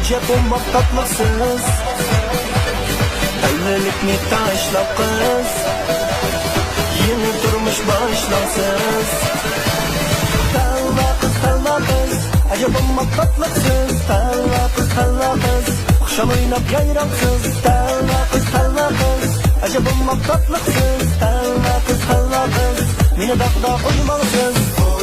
acep olmak tatlısız. Evlilikni taşlap kız, yeni durmuş başlansız. Talla kız, acep olmak tatlısız. Talla kız, akşam oynap yayraksız. Talla kız, acep olmak tatlısız. Talla kız, meni dağda koymaksız.